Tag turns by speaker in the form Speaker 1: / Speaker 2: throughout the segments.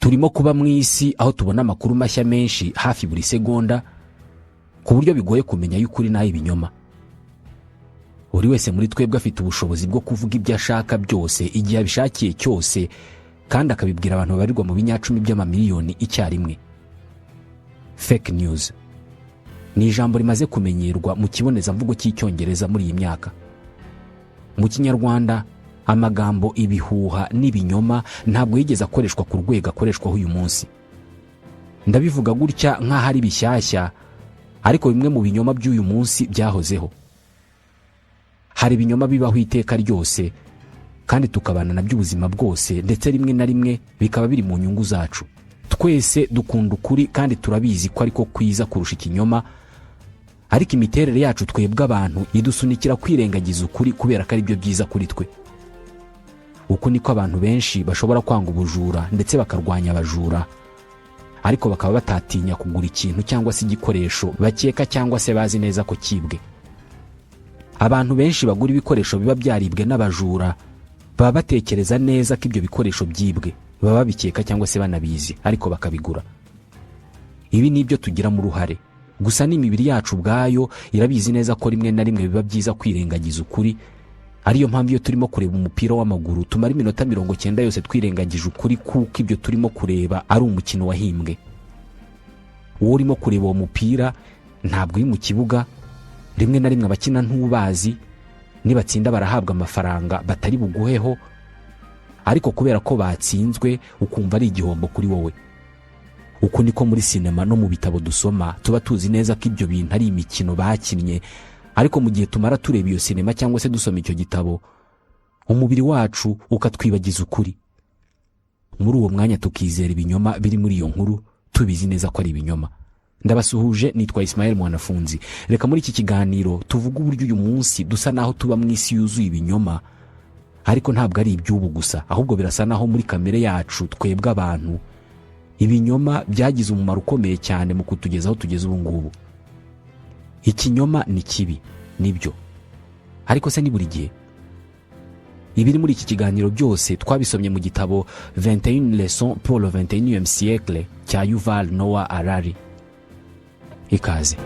Speaker 1: turimo kuba mu isi aho tubona amakuru mashya menshi hafi buri segonda, ku buryo bigoye kumenya y'ukuri n'ay'ibinyoma. Buri wese muri twebwe afite ubushobozi bwo kuvuga ibyo ashaka byose igihe abishakiye cyose, kandi akabibwira abantu babarirwa mu binyacumi by'amamiliyoni icyarimwe. Fake news ni ijambo rimaze kumenyerwa mu kibonezamvugo cy'icyongereza muri iyi myaka. Mu kinyarwanda amagambo ibihuha n'ibinyoma ntabwo yigeze akoreshwa ku rwego akoreshwaho uyu munsi. Ndabivuga gutya nk'aho ari bishyashya, ariko bimwe mu binyoma by'uyu munsi byahozeho. Hari ibinyoma bibaho iteka ryose kandi tukabana nabyo ubuzima bwose, ndetse rimwe na rimwe bikaba biri mu nyungu zacu. Twese dukunda ukuri kandi turabizi ko ariko kwiza kurusha ikinyoma, ariko imiterere yacu twebwe abantu idusunikira kwirengagiza ukuri kubera ko ari byo byiza kuri twe. Uko niko abantu benshi bashobora kwanga ubujura ndetse bakarwanya abajura, ariko bakaba batatinya kugura ikintu cyangwa se igikoresho bakeka cyangwa se bazi neza ko kibwe. Abantu benshi bagura ibikoresho biba byaribwe n'abajura baba batekereza neza ko ibyo bikoresho byibwe, baba babikeka cyangwa se banabizi, ariko bakabigura. Ibi ni ibyo tugiramo uruhare, gusa n'imibiri yacu ubwayo irabizi neza ko rimwe na rimwe biba byiza kwirengagiza ukuri. Ariyo mpamvu iyo turimo kureba umupira w'amaguru tumara iminota 90 yose twirengagije ukuri, kuko ibyo turimo kureba ari umukino wahimbwe. Uwo urimo kureba uwo mupira ntabwo uri mu kibuga, rimwe na rimwe abakina ntubazi, nibatsinda barahabwa amafaranga batari buguheho, ariko kubera ko batsinzwe ukumva ari igihombo kuri wowe. Uko niko muri sinema no mu bitabo dusoma tuba tuzi neza ko ibyo bintu ari imikino bakinnye, ariko mu gihe tumara tureba iyo sinema cyangwa se dusoma icyo gitabo, umubiri wacu ukatwibagiza ukuri. Muri uwo mwanya tukizera ibinyoma biri muri iyo nkuru, tubizi neza ko ari ibinyoma. Ndabasuhuje, nitwa Ismael Mwanafunzi. Reka muri iki kiganiro tuvuga uburyo uyu munsi dusa naho tuba mu isi yuzuye ibinyoma, ariko ntabwo ari iby'ubu gusa, ahubwo birasa naho muri kamere yacu twebwe abantu ibinyoma byagize umumaro ukomeye cyane mu kutugeza aho tugeze ubu ngubu. Ikinyoma ni kibi, nibyo, ariko se ni buri gihe? Ibiri muri iki kiganiro byose twabisomye mu gitabo 21 leçons pour le 21e siècle cya Yuval Noah Harari. Ikaze.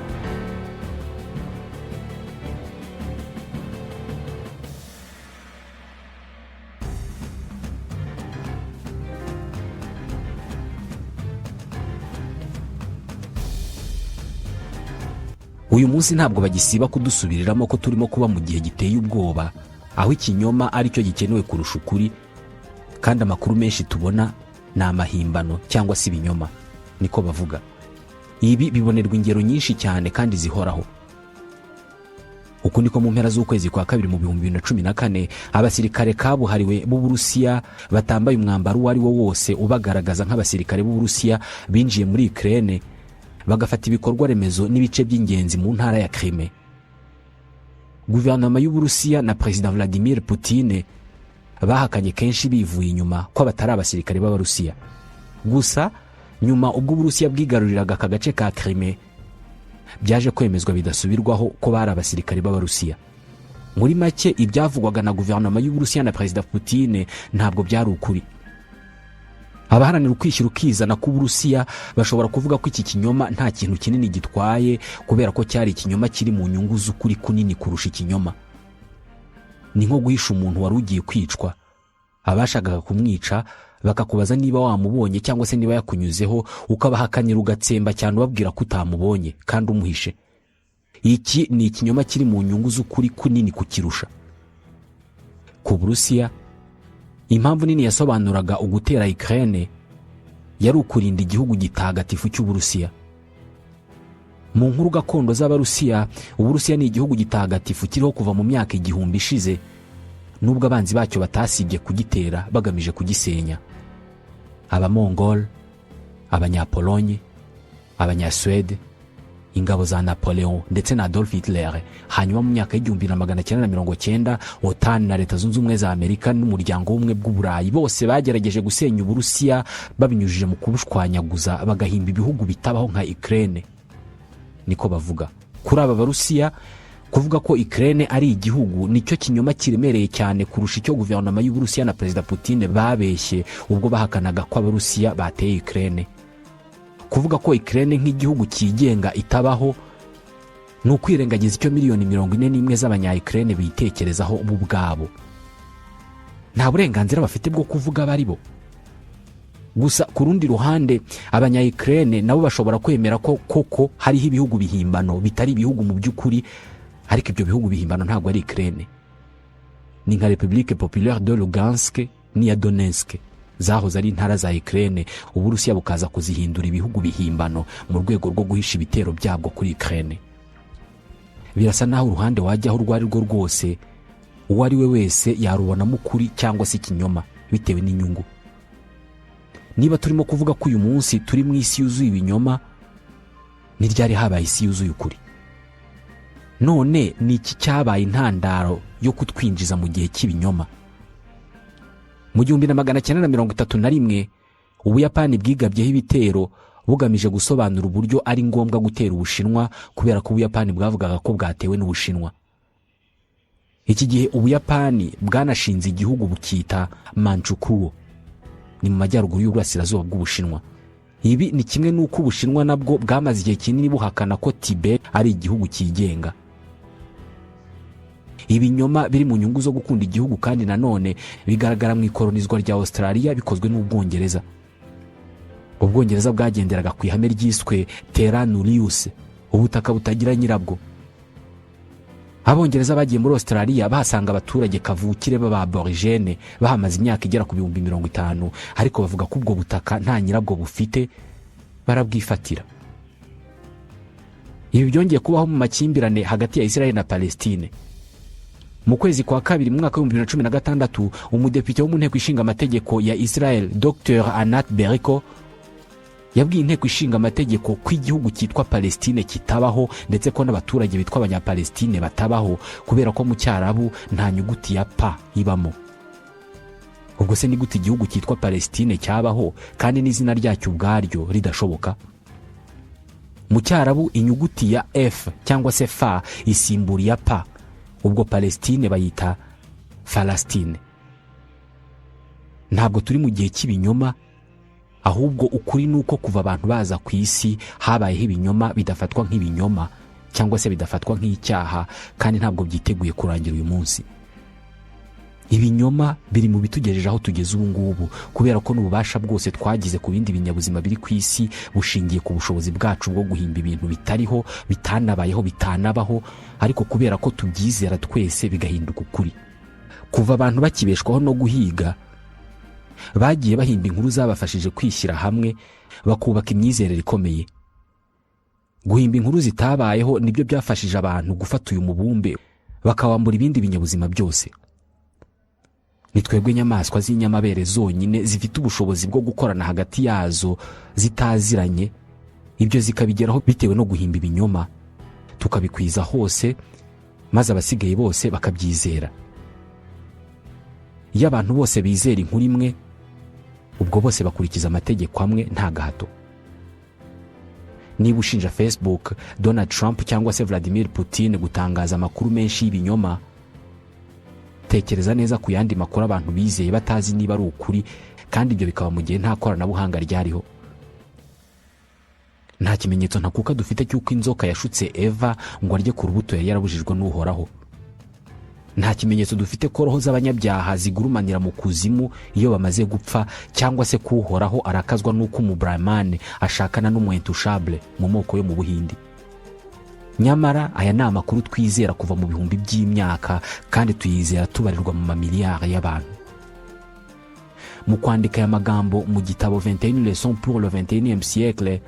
Speaker 1: Uyu munsi ntabwo bagisiba kudusubiriramo ko turimo kuba mu gihe giteye ubwoba, aho ikinyoma ari cyo gikenewe kurusha ukuri, kandi amakuru menshi tubona ni amahimbano cyangwa se ibinyoma, niko bavuga. Ibi bibonerwa ingero nyinshi cyane kandi zihoraho. Uko niko mu mpera z'ukwezi kwa kabiri mu 2014 abasirikare kabuhariwe b'Uburusiya batambaye umwambaro uwo ari wo wose ubagaragaza nk'abasirikare b'Uburusiya binjiye muri Ukraine, bagafata ibikorwa remezo n'ibice by'ingenzi mu ntara ya Crimea. Guverinoma y'Uburusiya na President Vladimir Putin bahakanye kenshi bivuye inyuma ko batari abasirikare b'Abarusiya. Gusa nyuma ubwo Uburusiya bwigaruriraga aka gace ka Crimea, byaje kwemezwa bidasubirwaho ko bari abasirikare b'Abarusiya. Muri make ibyavugwaga na guverinoma y'Uburusiya na President Putin ntabwo byari ukuri. Abaharanira ukwishyira ukizana ku Burusiya bashobora kuvuga ko iki kinyoma nta kintu kinini gitwaye, kubera ko cyari ikinyoma kiri mu nyungu z'ukuri kunini kurusha ikinyoma. Ni nko guhisha umuntu wari ugiye kwicwa, abashakaga kumwica bakakubaza niba wamubonye cyangwa se niba yakunyuzeho, ukabahakanira ugatsemba cyane ubabwira ko utamubonye kandi umuhishe. Iki ni ikinyoma kiri mu nyungu z'ukuri kunini kukirusha. Ku Burusiya, impamvu nini yasobanuraga ugutera Ukraine yari ukurinda igihugu gitagatifu cy'Uburusiya. Mu nkuru gakondo z'Abarusiya, Uburusiya ni igihugu gitagatifu kiriho kuva mu myaka igihumbi ishize, nubwo abanzi bacyo batasibye kugitera bagamije kugisenya. Abamongol, Abanyapolonye, Abanyasuwede, ingabo za Napoleon ndetse na Adolf Hitler. Hanyuma mu myaka y'1990 OTAN na Leta Zunze Ubumwe za Amerika n'umuryango w'ubumwe bw'Uburayi bose bagerageje gusenya Uburusiya babinyujije mu kubushwanyaguza, bagahimba ibihugu bitabaho nka Ukraine, niko bavuga. Kuri aba Barusiya kuvuga ko Ukraine ari igihugu nicyo kinyoma kiremereye cyane kurusha icyo guverinoma y'Uburusiya na Perezida Putin babeshye ubwo bahakanaga ko Abarusiya bateye Ukraine. Kuvuga ko Ukraine nk'igihugu cyigenga itabaho ni ukwirengagiza icyo miliyoni 41 z'abanya-Ukraine bitekerezaho bo ubwabo. Nta burenganzira bafite bwo kuvuga bari bo. Gusa ku rundi ruhande abanya-Ukraine nabo bashobora kwemera ko koko hariho ibihugu bihimbano bitari ibihugu mu by'ukuri, ariko ibyo bihugu bihimbano ntabwo ari Ukraine. Ni nka Republique Populaire de Lugansk n'iya Donetsk zahoze ari intara za Ukraine, Uburusiya bukaza kuzihindura ibihugu bihimbano mu rwego rwo guhisha ibitero byabwo kuri Ukraine. Birasa naho uruhande wajyaho urwo ari rwo rwose, uwo ari we wese yarubonamo ukuri cyangwa se ikinyoma bitewe n'inyungu. Niba turimo kuvuga ko uyu munsi turi mu isi yuzuye ibinyoma, ni ryari habaye isi yuzuye ukuri? None ni iki cyabaye intandaro yo kutwinjiza mu gihe cy'ibinyoma? Mu 1931 Ubuyapani bwigabyeho ibitero bugamije gusobanura uburyo ari ngombwa gutera Ubushinwa kubera ko Ubuyapani bwavugaga ko bwatewe n'Ubushinwa. Iki gihe Ubuyapani bwanashinze igihugu bukita Manchukuo, ni mu majyaruguru y'uburasirazuba bw'Ubushinwa. Ibi ni kimwe n'uko Ubushinwa nabwo bwamaze igihe kinini buhakana ko Tibet ari igihugu cyigenga. Ibinyoma biri mu nyungu zo gukunda igihugu kandi nanone bigaragara mu ikolonizwa rya Australia bikozwe n'Ubwongereza. Ubwongereza bwagenderaga ku ihame ryiswe terra nullius, ubutaka butagira nyirabwo. Abongereza bagiye muri Australia bahasanga abaturage kavukire b'aborigene bahamaze imyaka igera ku 50,000, ariko bavuga ko ubwo butaka nta nyirabwo bufite, barabwifatira. Ibi byongeye kubaho mu makimbirane hagati ya Israel na Palestine. Mu kwezi kwa kabiri mu mwaka wa 2016, umudepite wo mu nteko ishinga amategeko ya Israel Dr. Anat Beriko yabwiye inteko ishinga amategeko ko igihugu cyitwa Palestine kitabaho, ndetse ko n'abaturage bitwa abanya-Palestine batabaho kubera ko mu Cyarabu nta nyuguti ya pa ibamo. Ubwo se ni gute igihugu cyitwa Palestine cyabaho kandi n'izina ryacyo ubwaryo ridashoboka? Mu Cyarabu inyuguti ya F cyangwa se fa isimbura ya pa, ubwo Palestine bayita Falastine. Ntabwo turi mu gihe cy'ibinyoma, ahubwo ukuri nuko kuva abantu baza ku isi habayeho ibinyoma bidafatwa nk'ibinyoma cyangwa se bidafatwa nk'icyaha, kandi ntabwo byiteguye kurangira uyu munsi. Ibinyoma biri mu bitugejeje aho tugeze ubu ngubu kubera ko n'ububasha bwose twagize ku bindi binyabuzima biri ku isi bushingiye ku bushobozi bwacu bwo guhimba ibintu bitariho, bitanabayeho, bitanabaho, ariko kubera ko tubyizera twese bigahinduka ukuri. Kuva abantu bakibeshwaho no guhiga, bagiye bahimba inkuru zabafashije kwishyira hamwe bakubaka imyizerere ikomeye. Guhimba inkuru zitabayeho nibyo byafashije abantu gufata uyu mubumbe bakawambura ibindi binyabuzima byose. Ni twebwe inyamaswa z'inyamabere zonyine zifite ubushobozi bwo gukorana hagati yazo zitaziranye, ibyo zikabigeraho bitewe no guhimba ibinyoma, tukabikwiza hose, maze abasigaye bose bakabyizera. Iyo abantu bose bizera inkuru imwe, ubwo bose bakurikiza amategeko amwe nta gahato. Niba ushinja Facebook, Donald Trump cyangwa se Vladimir Putin gutangaza amakuru menshi y'ibinyoma, tekereza neza ku yandi makuru abantu bizeye batazi niba ari ukuri, kandi ibyo bikaba mu gihe nta koranabuhanga ryariho. Nta kimenyetso ntakuka dufite cy'uko inzoka yashutse Eva ngo arye ku rubuto yari yarabujijwe n'Uhoraho. Nta kimenyetso dufite ko roho z'abanyabyaha zigurumanira mu kuzimu iyo bamaze gupfa, cyangwa se ko Uhoraho arakazwa n'uko umubrahmane ashakana n'umuentushable mu moko yo mu Buhindi. Nyamara aya ni amakuru twizera kuva mu bihumbi by'imyaka, kandi tuyizera tubarirwa mu mamiliyari y'abantu. Mu kwandika aya magambo mu gitabo 21 leçons pour le 21e siècle,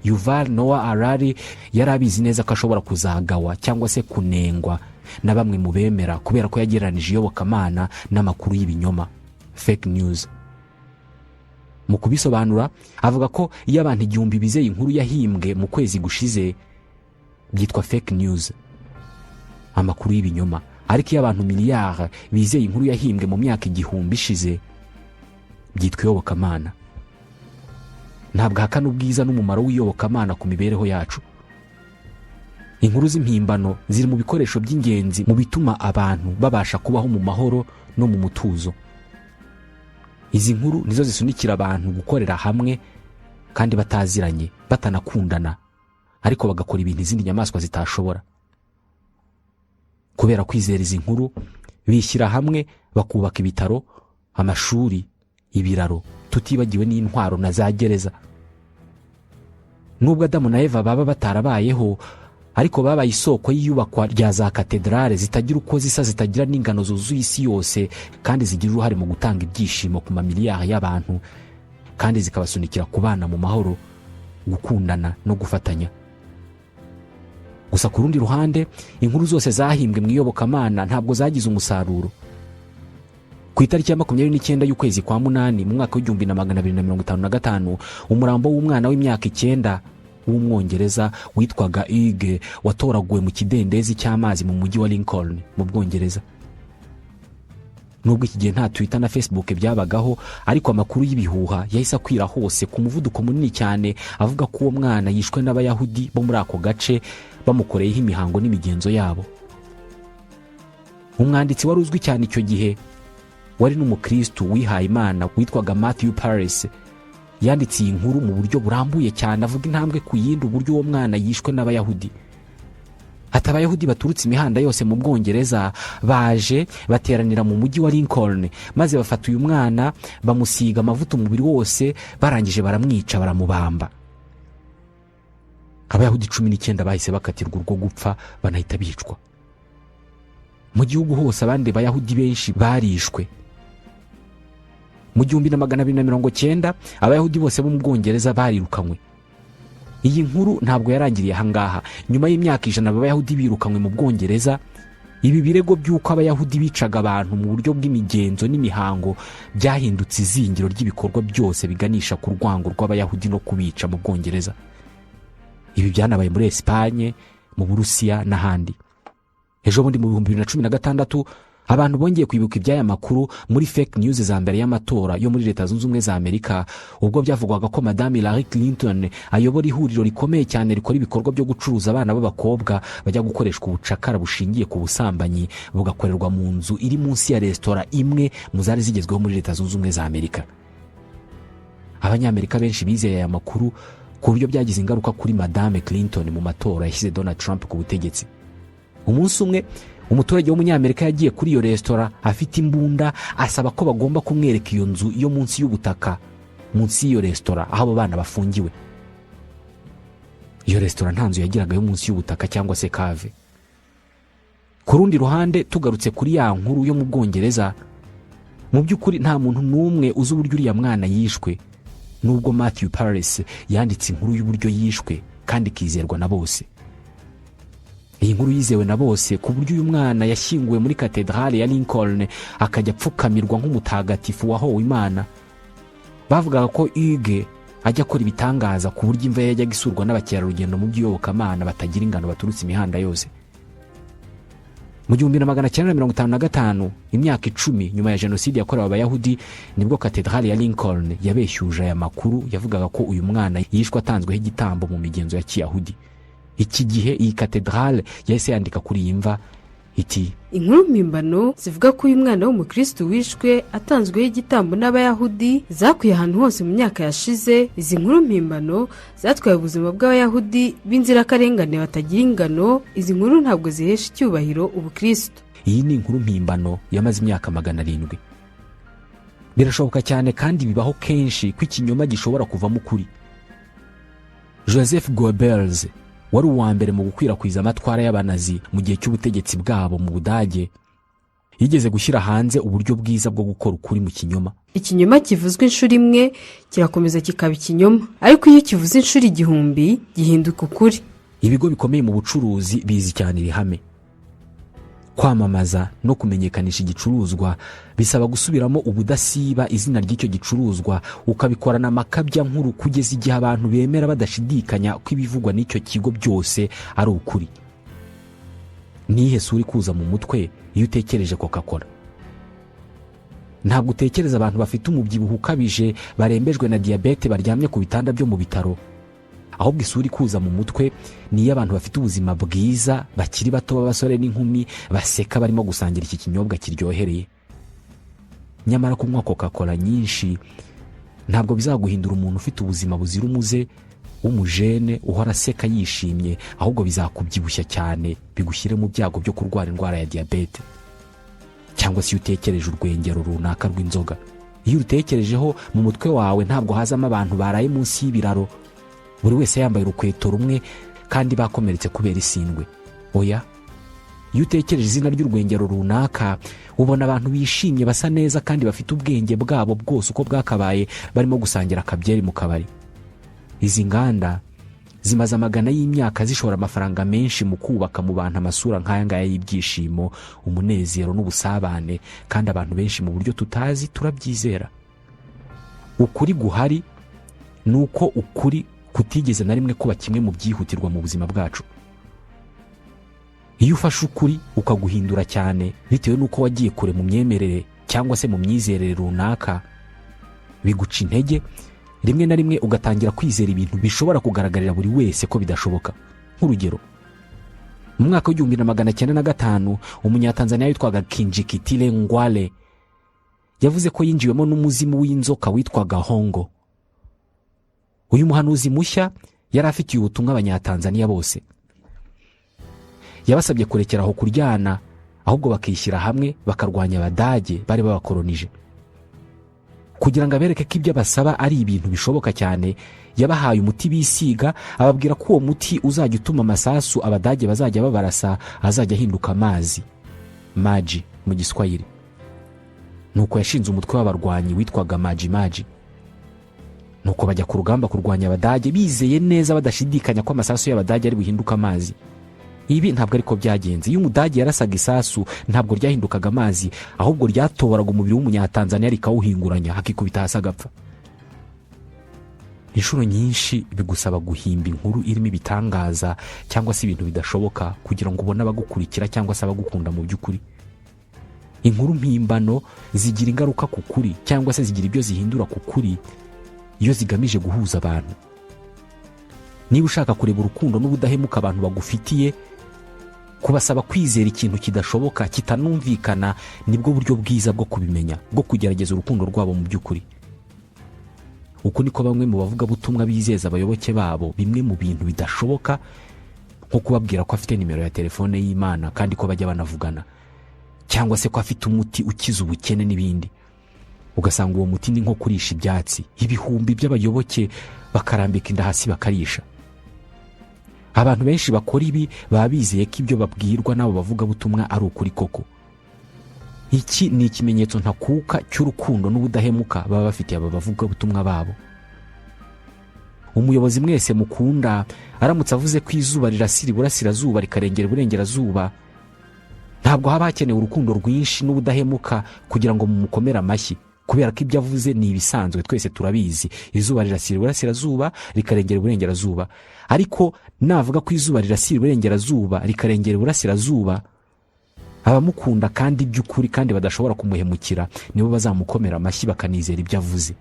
Speaker 1: Yuval Noah Harari yarabizi neza ko ashobora kuzagawa cyangwa se kunengwa na bamwe mu bemera kubera ko yagereranije iyobokamana n'amakuru y'ibinyoma, fake news. Mu kubisobanura avuga ko iyo abantu 1000 bizeye inkuru yahimbwe mu kwezi gushize byitwa fake news, amakuru y'ibinyoma, ariko iyo abantu miliyari bizeye inkuru yahimbwe mu myaka 1000 ishize byitwa iyobokamana. Ntabwo hakana ubwiza n'umumaro w'iyobokamana ku mibereho yacu. inkuru z'impimbano ziri mu bikoresho by'ingenzi mu bituma abantu babasha kubaho mu mahoro no mu mutuzo. Izi nkuru nizo zisunikira abantu gukorera hamwe kandi bataziranye, batanakundana, ariko bagakora ibintu izindi nyamaswa zitashobora. Kubera kwizera izi nkuru, bishyira hamwe bakubaka ibitaro, amashuri, ibiraro, tutibagiwe n'intwaro na za gereza. Nubwo Adamu na Eva baba batarabayeho, ariko babaye isoko y'iyubakwa rya za katedrale zitagira uko zisa, zitagira n'ingano zuzuye isi yose, kandi zigira uruhare mu gutanga ibyishimo ku mamiliyari y'abantu, kandi zikabasunikira kubana mu mahoro, gukundana no gufatanya. Gusa ku rundi ruhande, inkuru zose zahimbwe mu iyobokamana ntabwo zagize umusaruro. Ku itariki ya 29 y'ukwezi kwa munani mu mwaka w'1255, umurambo w'umwana w'imyaka 9 w'umwongereza witwaga Hugues watoraguwe mu kidendezi cy'amazi mu mujyi wa Lincoln mu Bwongereza. Nubwo iki gihe nta Twitter na Facebook byabagaho, ariko amakuru y'ibihuha yahise akwira hose ku muvuduko munini cyane, avuga ko uwo mwana yishwe n'Abayahudi bo muri ako gace bamukoreyeho imihango n'imigenzo yabo. Umwanditsi wari uzwi cyane icyo gihe wari n'umukristo wihaye Imana witwaga Matthew Paris yanditse iyi nkuru mu buryo burambuye cyane, avuga intambwe ku yindi uburyo uwo mwana yishwe n'Abayahudi. Ati Abayahudi baturutse imihanda yose mu Bwongereza baje bateranira mu mujyi wa Lincoln, maze bafata uyu mwana bamusiga amavuta umubiri wose, barangije baramwica, baramubamba. Abayahudi 19 bahise bakatirwa urwo gupfa, banahita bicwa. Mu gihugu hose abandi Bayahudi benshi barishwe. Mu 1290 Abayahudi bose bo mu Bwongereza barirukanywe. Iyi nkuru ntabwo yarangiriye ahangaha. Nyuma y'imyaka 100 Abayahudi birukanywe mu Bwongereza, ibi birego by'uko Abayahudi bicaga abantu mu buryo bw'imigenzo n'imihango byahindutse izingiro ry'ibikorwa byose biganisha ku rwango rw'Abayahudi no kubica mu Bwongereza. Ibi byanabaye muri Espagne, mu Burusiya n'ahandi. Ejo bundi mu 2016 abantu bongeye kwibuka iby'aya makuru muri fake news za mbere y'amatora yo muri Leta Zunze Ubumwe za Amerika, ubwo byavugwaga ko Madame Hillary Clinton ayobora ihuriro rikomeye cyane rikora ibikorwa byo gucuruza abana b'abakobwa bajya gukoreshwa ubucakara bushingiye ku busambanyi, bugakorerwa mu nzu iri munsi ya resitora imwe mu zari zigezweho muri Leta Zunze Ubumwe za Amerika. Abanyamerika benshi bizeye aya makuru ku buryo byagize ingaruka kuri Madame Clinton mu matora yashyize Donald Trump ku butegetsi. Umunsi umwe umuturage w'umunyamerika yagiye kuri iyo resitora afite imbunda, asaba ko bagomba kumwereka iyo nzu yo munsi y'ubutaka, munsi y'iyo resitora aho abo bana bafungiwe. Iyo resitora nta nzu yagiraga yo munsi y'ubutaka cyangwa se cave. Ku rundi ruhande, tugarutse kuri ya nkuru yo mu Bwongereza, mu by'ukuri nta muntu n'umwe uzi uburyo uriya mwana yishwe, nubwo Matthew Paris yanditse inkuru y'uburyo yishwe kandi ikizerwa na bose. Iyi nkuru yizewe na bose ku buryo uyu mwana yashyinguwe muri katedrale ya Lincoln akajya apfukamirwa nk'umutagatifu wahowe Imana. Bavugaga ko Hugues ajya akora ibitangaza ku buryo imva yajyaga isurwa n'abakerarugendo mu by'iyobokamana batagira ingano baturutse imihanda yose. Mu 1955, imyaka 10 nyuma ya jenoside yakorewe Abayahudi, nibwo katedrale ya Lincoln yabeshyuje aya makuru yavugaga ko uyu mwana yishwe atanzweho igitambo mu migenzo ya Kiyahudi. Iki gihe iyi katedrale yahise yandika kuri iyi mva iti
Speaker 2: inkuru mpimbano zivuga ko uyu mwana w'umukristo wishwe atanzweho igitambo n'Abayahudi zakwiye ahantu hose mu myaka yashize. Izi nkuru mpimbano zatwaye ubuzima bw'Abayahudi b'inzirakarengane batagira ingano. Izi nkuru ntabwo zihesha icyubahiro ubukristo.
Speaker 1: Iyi ni inkuru mpimbano yamaze imyaka 700. Birashoboka cyane kandi bibaho kenshi ko ikinyoma gishobora kuvamo ukuri. Joseph Goebbels wari uwa mbere mu gukwirakwiza amatwara y'abanazi mu gihe cy'ubutegetsi bwabo mu Budage, yigeze gushyira hanze uburyo bwiza bwo gukora ukuri mu kinyoma.
Speaker 2: Ikinyoma kivuzwe inshuro imwe kirakomeza kikaba ikinyoma, ariko iyo kivuze inshuro 1000 gihinduka ukuri.
Speaker 1: Ibigo bikomeye mu bucuruzi bizi cyane irihame. Kwamamaza no kumenyekanisha igicuruzwa bisaba gusubiramo ubudasiba izina ry'icyo gicuruzwa, ukabikorana amakabya nkuru kugeza igihe abantu bemera badashidikanya ko ibivugwa n'icyo kigo byose ari ukuri. Nihe suri kuza mu mutwe iyo utekereje Coca-Cola? Ntabwo utekereza abantu bafite umubyibuho ukabije, barembejwe na diabete, baryamye ku bitanda byo mu bitaro. ahubwo isura ikuza mu mutwe ni iy'abantu bafite ubuzima bwiza, bakiri bato b'abasore n'inkumi baseka barimo gusangira iki kinyobwa kiryohereye. Nyamara kunywa Coca-Cola nyinshi ntabwo bizaguhindura umuntu ufite ubuzima buzira umuze w'umujene uhora aseka yishimye, ahubwo bizakubyibushya cyane bigushyire mu byago byo kurwara indwara ya diyabete. Cyangwa se iyo utekereje urwengero runaka rw'inzoga, iyo urutekerejeho mu mutwe wawe ntabwo hazamo abantu baraye munsi y'ibiraro, buri wese yambaye urukweto rumwe kandi bakomeretse kubera isindwe. Oya, iyo utekereje izina ry'urwengero runaka ubona abantu bishimye basa neza kandi bafite ubwenge bwabo bwose uko bwakabaye barimo gusangira akabyeri mu kabari. Izi nganda zimaze amagana y'imyaka zishora amafaranga menshi mu kubaka mu bantu amasura nk'aya ngaya y'ibyishimo, umunezero n'ubusabane, kandi abantu benshi mu buryo tutazi turabyizera. Ukuri guhari ni uko ukuri kutigeze na rimwe kuba kimwe mu byihutirwa mu buzima bwacu. Iyo ufashe ukuri ukaguhindura cyane bitewe n'uko wagiye kure mu myemerere cyangwa se mu myizerere runaka, biguca intege, rimwe na rimwe ugatangira kwizera ibintu bishobora kugaragarira buri wese ko bidashoboka. Nk'urugero, mu mwaka w'1905 umunyatanzania witwaga Kinjekitile Ngwale yavuze ko yinjiwemo n'umuzimu w'inzoka witwaga Hongo. Uyu muhanuzi mushya yari afitiye ubutumwa abanyatanzania bose. Yabasabye kurekera aho kuryana, ahubwo bakishyira hamwe bakarwanya Abadage bari babakolonije. Kugira ngo abereke ko ibyo basaba ari ibintu bishoboka cyane, yabahaye umuti bisiga, ababwira ko uwo muti uzajya utuma amasasu Abadage bazajya babarasa azajya ahinduka amazi, maji mu Giswahili. Nuko yashinze umutwe w'abarwanyi witwaga Maji Maji. Nuko bajya ku rugamba kurwanya Abadage bizeye neza badashidikanya ko amasasu y'Abadage ari buhinduka amazi. Ibi ntabwo ariko byagenze. Iyo Umudage yarasaga isasu ntabwo ryahindukaga amazi, ahubwo ryatoboraga umubiri w'umunyatanzania rikawuhinguranya hakikubita hasi agapfa. Inshuro nyinshi bigusaba guhimba inkuru irimo ibitangaza cyangwa se ibintu bidashoboka kugira ngo ubone abagukurikira cyangwa se abagukunda mu by'ukuri. Inkuru mpimbano zigira ingaruka ku kuri cyangwa se zigira ibyo zihindura ku kuri iyo zigamije guhuza abantu. Niba ushaka kureba urukundo n'ubudahemuka abantu bagufitiye, kubasaba kwizera ikintu kidashoboka kitanumvikana nibwo buryo bwiza bwo kubimenya, bwo kugerageza urukundo rwabo mu by'ukuri. Uko niko bamwe mu bavuga butumwa bizeza abayoboke babo bimwe mu bintu bidashoboka, nko kubabwira ko afite nimero ya telefone y'Imana kandi ko bajya banavugana, cyangwa se ko afite umuti ukiza ubukene n'ibindi. Ugasanga uwo muti ni nko kurisha ibyatsi. Ibihumbi by'abayoboke bakarambika inda hasi bakarisha. Abantu benshi bakora ibi baba bizeye ko ibyo babwirwa n'abo bavuga butumwa ari ukuri koko. Iki ni ikimenyetso ntakuka cy'urukundo n'ubudahemuka baba bafitiye aba bavuga butumwa babo. Umuyobozi mwese mukunda aramutse avuze ko izuba rirasira iburasirazuba rikarengera iburengerazuba, ntabwo haba hakenewe urukundo rwinshi n'ubudahemuka kugira ngo mumukomere amashyi, kubera ko ibyo avuze ni ibisanzwe, twese turabizi. Izuba rirasira iburasirazuba rikarengera iburengerazuba. Ariko navuga ko izuba rirasira iburengerazuba rikarengera iburasirazuba, abamukunda kandi by'ukuri kandi badashobora kumuhemukira nibo bazamukomera amashyi bakanizera ibyo avuze.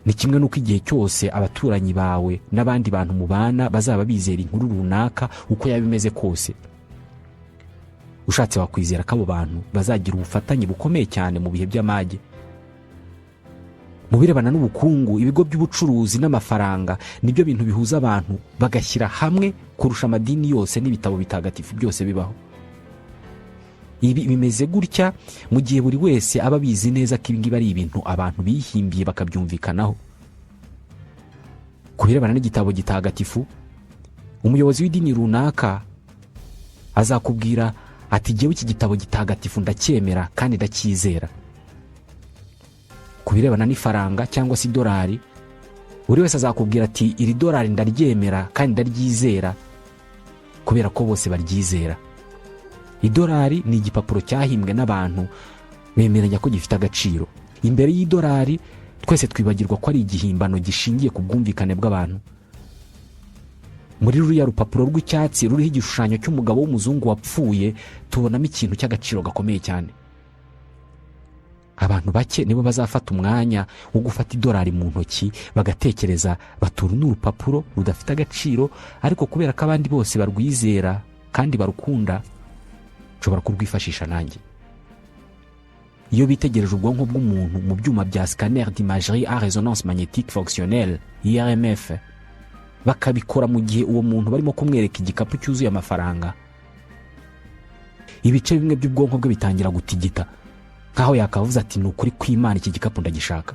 Speaker 1: Ni kimwe nuko igihe cyose abaturanyi bawe n'abandi bantu mubana bazaba bizera inkuru runaka uko yabimeze kose. Ushatse wakwizera ko abo bantu bazagira ubufatanye bukomeye cyane mu bihe by'amage. Mu birebana n'ubukungu, ibigo by'ubucuruzi n'amafaranga nibyo bintu bihuza abantu bagashyira hamwe kurusha amadini yose n'ibitabo bitagatifu byose bibaho. Ibi bimeze gutya mu gihe buri wese aba bizi neza ko ibingibi ari ibintu abantu bihimbiye bakabyumvikanaho. Ku birebana n'igitabo gitagatifu, umuyobozi w'idini runaka azakubwira ati jyewe iki gitabo gitagatifu ndacyemera kandi ndacyizera. Ku birebana n'ifaranga cyangwa se idolari, buri wese azakubwira ati iri dolari ndaryemera kandi ndaryizera, kubera ko bose baryizera. Idolari ni igipapuro cyahimbwe n'abantu bemeranya ko gifite agaciro. Imbere y'idolari twese twibagirwa ko ari igihimbano gishingiye ku bwumvikane bw'abantu. Muri ruriya rupapuro rw'icyatsi ruriho igishushanyo cy'umugabo w'umuzungu wapfuye, tubonamo ikintu cy'agaciro gakomeye cyane. abantu bake nibo bazafata umwanya wo gufata idolari mu ntoki bagatekereza batura n'urupapuro rudafite agaciro, ariko kubera ko abandi bose barwizera kandi barukunda, nshobora kurwifashisha nanjye. Iyo bitegereje ubwonko bw'umuntu mu byuma bya scanner d'imagerie à résonance magnétique fonctionnelle IRMF, bakabikora mu gihe uwo muntu barimo kumwereka igikapu cyuzuye amafaranga, ibice bimwe by'ubwonko bwe bitangira gutigita, nkaho yakavuze ati ni ukuri kw'Imana iki gikapu ndagishaka.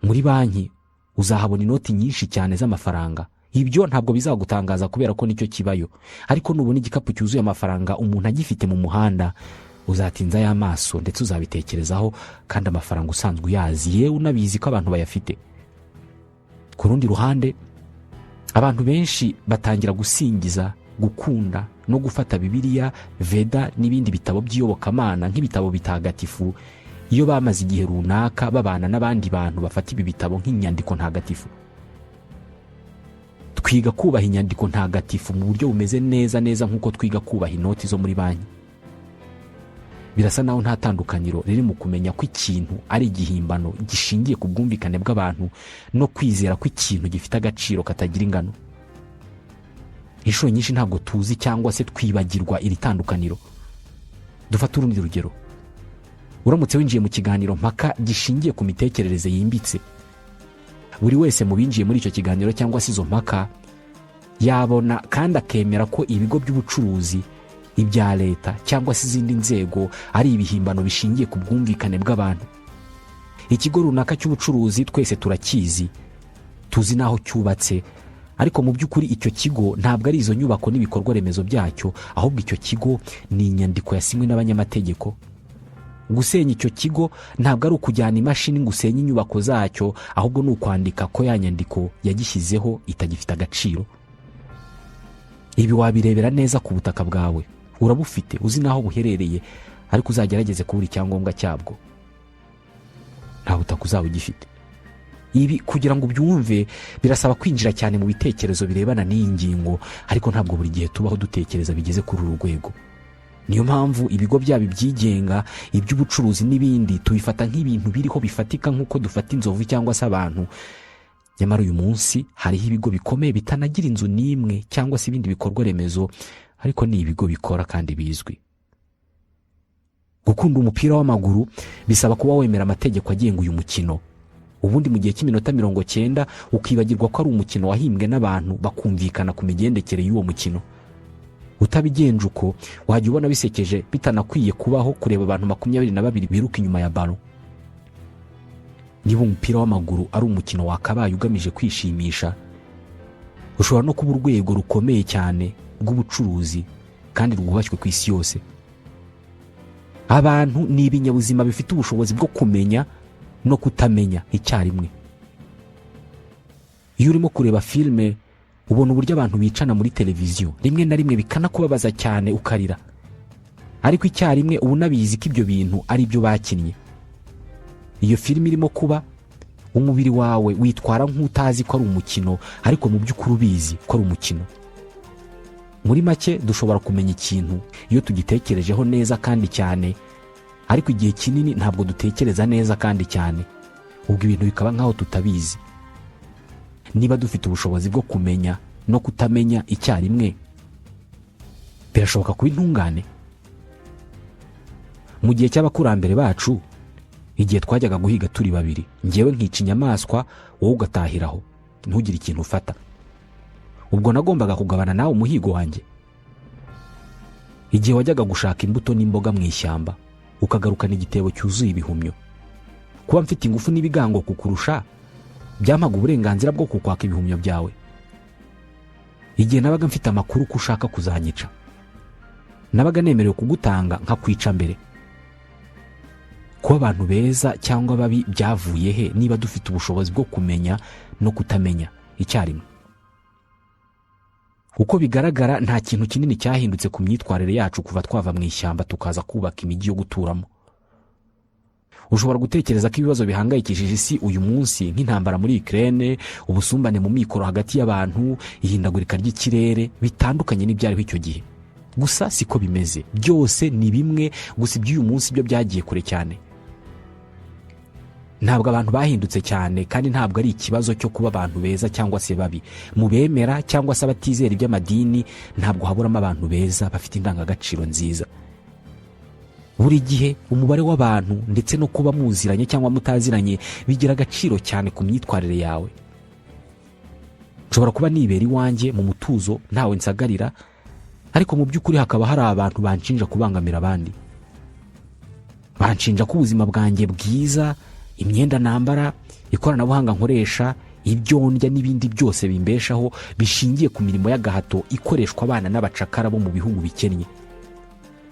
Speaker 1: Muri banki uzahabona inoti nyinshi cyane z'amafaranga. Ibyo ntabwo bizagutangaza kubera ko nicyo kibayo, ariko nubona igikapu cyuzuye amafaranga umuntu agifite mu muhanda, uzatinza y'amaso ndetse uzabitekerezaho, kandi amafaranga usanzwe uyazi, yewe unabizi ko abantu bayafite. Ku rundi ruhande, abantu benshi batangira gusingiza, gukunda no gufata Bibiliya, Veda n'ibindi bitabo by'iyobokamana nk'ibitabo bitagatifu iyo bamaze igihe runaka babana n'abandi bantu bafata ibi bitabo nk'inyandiko ntagatifu. Twiga kubaha inyandiko ntagatifu mu buryo bumeze neza nk'uko twiga kubaha inoti zo muri banki. Birasa naho nta tandukaniro riri mu kumenya ko ikintu ari igihimbano gishingiye ku bwumvikane bw'abantu no kwizera ko ikintu gifite agaciro katagira ingano. Inshuro nyinshi ntabwo tuzi cyangwa se twibagirwa iri tandukaniro. Dufata urundi rugero. Uramutse winjiye mu kiganiro mpaka gishingiye ku mitekerereze yimbitse, buri wese mu binjiye muri icyo kiganiro cyangwa se izo mpaka yabona kandi akemera ko ibigo by'ubucuruzi, ibya leta cyangwa se izindi nzego ari ibihimbano bishingiye ku bwumvikane bw'abantu. Ikigo runaka cy'ubucuruzi twese turakizi, tuzi naho cyubatse, ariko mu by'ukuri icyo kigo ntabwo ari izo nyubako n'ibikorwa remezo byacyo, ahubwo icyo kigo ni inyandiko yasinywe n'abanyamategeko. Gusenya icyo kigo ntabwo ari ukujyana imashini ngo usenye inyubako zacyo, ahubwo ni ukwandika ko ya nyandiko yagishyizeho itagifite agaciro. Ibi wabirebera neza ku butaka bwawe, urabufite, uzi naho buherereye, ariko uzagerageze kubura icyangombwa cyabwo, nta butaka uzaba ugifite. Ibi kugira ngo ubyumve birasaba kwinjira cyane mu bitekerezo birebana n'iyi ngingo, ariko ntabwo buri gihe tubaho dutekereza bigeze kuri uru rwego. Niyo mpamvu ibigo byabo byigenga, iby'ubucuruzi n'ibindi tubifata nk'ibintu biriho bifatika nk'uko dufata inzovu cyangwa se abantu. Nyamara uyu munsi hariho ibigo bikomeye bitanagira inzu n'imwe cyangwa se ibindi bikorwa remezo, ariko ni ibigo bikora kandi bizwi. Gukunda umupira w'amaguru bisaba kuba wemera amategeko agenga uyu mukino. Ubundi mu gihe cy'iminota 90 ukibagirwa ko ari umukino wahimbwe n'abantu bakumvikana ku migendekere y'uwo mukino. Utabigenje uko wajya ubona bisekeje bitanakwiye kubaho kureba abantu 22 biruka inyuma ya ballon. Niba umupira w'amaguru ari umukino wakabaye ugamije kwishimisha, ushobora no kuba urwego rukomeye cyane rw'ubucuruzi kandi rwubashywe ku isi yose. Abantu ni ibinyabuzima bifite ubushobozi bwo kumenya no kutamenya icyarimwe. Iyo urimo kureba filime ubona uburyo abantu bicana muri televiziyo, rimwe na rimwe bikanakubabaza cyane ukarira, ariko icyarimwe uba unabizi ko ibyo bintu ari byo bakinnye. Iyo filime irimo kuba, umubiri wawe witwara nk'utazi ko ari umukino, ariko mu by'ukuri ubizi ko ari umukino. Muri make dushobora kumenya ikintu iyo tugitekerejeho neza kandi cyane, ariko igihe kinini ntabwo dutekereza neza kandi cyane, ubwo ibintu bikaba nkaho tutabizi. Niba dufite ubushobozi bwo kumenya no kutamenya icyarimwe, birashoboka kuba intungane. Mu gihe cy'abakurambere bacu, igihe twajyaga guhiga turi babiri, ngewe nkica inyamaswa wowe ugatahiraho, ntugire ikintu ufata, ubwo nagombaga kugabana nawe umuhigo wanjye. Igihe wajyaga gushaka imbuto n'imboga mu ishyamba, ukagarukana igitebo cyuzuye ibihumyo, kuba mfite ingufu n'ibigango kukurusha byampaga uburenganzira bwo kukwaka ibihumyo byawe. Igihe nabaga mfite amakuru ko ushaka kuzanyica, nabaga nemerewe kugutanga nkakwica mbere. Kuba abantu beza cyangwa babi byavuye he niba dufite ubushobozi bwo kumenya no kutamenya icyarimwe? Uko bigaragara nta kintu kinini cyahindutse ku myitwarire yacu kuva twava mu ishyamba tukaza kubaka imijyi yo guturamo. Ushobora gutekereza ko ibibazo bihangayikishije isi uyu munsi nk'intambara muri Ukraine, ubusumbane mu mikoro hagati y'abantu, ihindagurika ry'ikirere bitandukanye n'ibyariho icyo gihe. gusa siko bimeze. Byose ni bimwe, gusa iby'uyu munsi byo byagiye kure cyane. Ntabwo abantu bahindutse cyane, kandi ntabwo ari ikibazo cyo kuba abantu beza cyangwa se babi. Mu bemera cyangwa se abatizera iby'amadini ntabwo haburamo abantu beza bafite indangagaciro nziza. Buri gihe umubare w'abantu ndetse no kuba muziranye cyangwa mutaziranye bigira agaciro cyane ku myitwarire yawe. Nshobora kuba nibera iwanjye mu mutuzo ntawe nsagarira, ariko mu by'ukuri hakaba hari abantu banshinja kubangamira abandi. Banshinja ko ubuzima bwanjye bwiza, imyenda nambara, ikoranabuhanga nkoresha, ibyo ndya n'ibindi byose bimbeshaho bishingiye ku mirimo y'agahato ikoreshwa abana n'abacakara bo mu bihugu bikennye.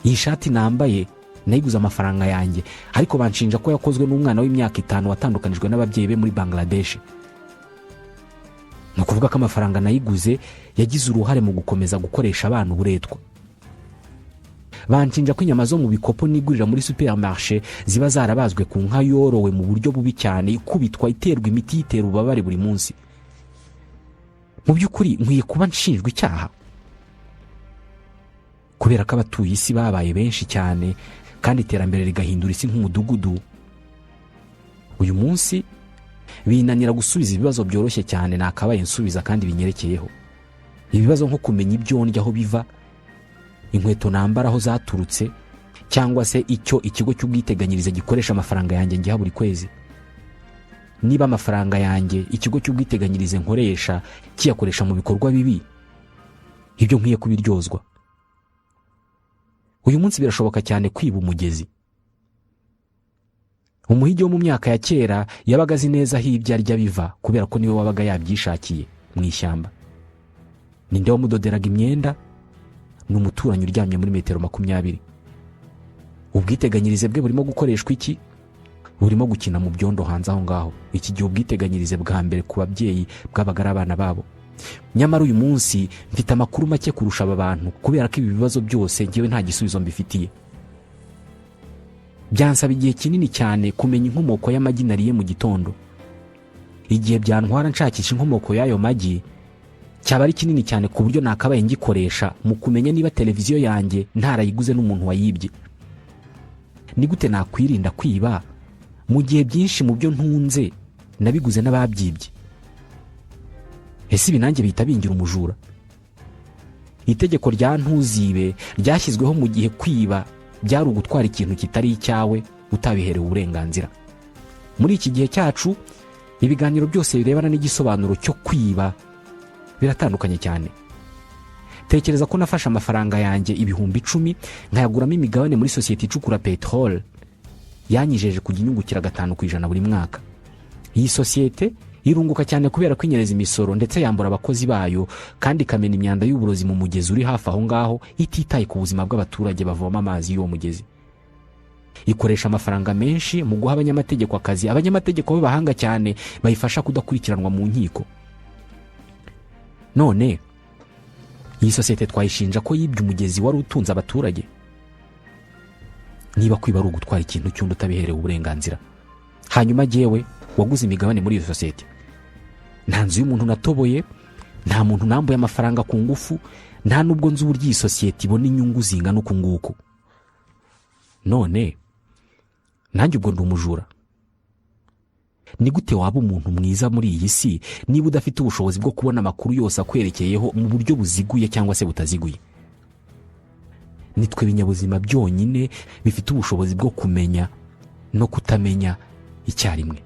Speaker 1: Iyi shati nambaye nayiguze amafaranga yanjye, ariko banshinja ko yakozwe n'umwana w'imyaka 5 watandukanijwe n'ababyeyi be muri Bangladesh. No kuvuga ko amafaranga nayiguze yagize uruhare mu gukomeza gukoresha abana uburetwa. Banshinja ko inyama zo mu bikopo nigurira muri supermarché ziba zarabazwe ku nka yorowe mu buryo bubi cyane, ikubitwa, iterwa imiti yitera ububabare buri munsi. Mu by'ukuri nkwiye kuba nshinjwa icyaha, kubera ko abatuye isi babaye benshi cyane kandi iterambere rigahindura isi nk'umudugudu. Uyu munsi binanira gusubiza ibibazo byoroshye cyane nakabaye nsubiza kandi binyerekeyeho. Ibibazo nko kumenya ibyo ndya aho biva, inkweto nambara aho zaturutse, cyangwa se icyo ikigo cy'ubwiteganyirize gikoresha amafaranga yanjye ngiha buri kwezi. Niba amafaranga yanjye ikigo cy'ubwiteganyirize nkoresha kiyakoresha mu bikorwa bibi, ibyo nkwiye kubiryozwa. Uyu munsi birashoboka cyane kwiba umugezi. Umuhigi wo mu myaka ya kera yabaga azi neza aho ibyo arya biva, kubera ko niwe wabaga yabyishakiye mu ishyamba. Ninde wamudoderaga imyenda? Ni umuturanyi uryamye muri metero 20. Ubwiteganyirize bwe burimo gukoreshwa iki? Burimo gukina mu byondo hanze aho ngaho. Iki gihe ubwiteganyirize bwa mbere ku babyeyi bwabaga ari abana babo. Nyamara uyu munsi mfite amakuru make kurusha aba bantu, kubera ko ibi bibazo byose ngewe nta gisubizo mbifitiye. Byansaba igihe kinini cyane kumenya inkomoko y'amagi nariye mu gitondo. Igihe byantwara nshakisha inkomoko y'ayo magi cyaba ari kinini cyane ku buryo nakabaye ngikoresha mu kumenya niba televiziyo yanjye ntarayiguze n'umuntu wayibye. Ni gute nakwirinda kwiba mu gihe byinshi mu byo ntunze nabiguze n'ababyibye? Ese ibi nanjye bihita bingira umujura? Itegeko rya ntuzibe ryashyizweho mu gihe kwiba byari ugutwara ikintu kitari icyawe utabiherewe uburenganzira. Muri iki gihe cyacu ibiganiro byose birebana n'igisobanuro cyo kwiba biratandukanye cyane. Tekereza ko nafashe amafaranga yanjye 10,000 nkayaguramo imigabane muri sosiyete icukura petrol, yanyijeje kujya inyungukira 5% buri mwaka. Iyi sosiyete irunguka cyane kubera kwinyereza imisoro ndetse yambura abakozi bayo, kandi ikamena imyanda y'uburozi mu mugezi uri hafi aho ngaho, ititaye ku buzima bw'abaturage bavoma amazi y'uwo mugezi. Ikoresha amafaranga menshi mu guha abanyamategeko akazi, abanyamategeko b'abahanga cyane bayifasha kudakurikiranwa mu nkiko. None iyi sosiyete twayishinja ko yibye umugezi wari utunze abaturage. Niba kwiba ari ugutwara ikintu cy'undi utabiherewe uburenganzira, hanyuma jewe waguze imigabane muri iyo sosiyete, nta nzu y'umuntu natoboye, nta muntu nambuye amafaranga ku ngufu, nta nubwo nzi uburyo iyi sosiyete ibona inyungu zingana uku nguku. None nanjye ubwo ndi umujura? Ni gute waba umuntu mwiza muri iyi si niba udafite ubushobozi bwo kubona amakuru yose akwerekeyeho mu buryo buziguye cyangwa se butaziguye? Nitwe binyabuzima byonyine bifite ubushobozi bwo kumenya no kutamenya icyarimwe.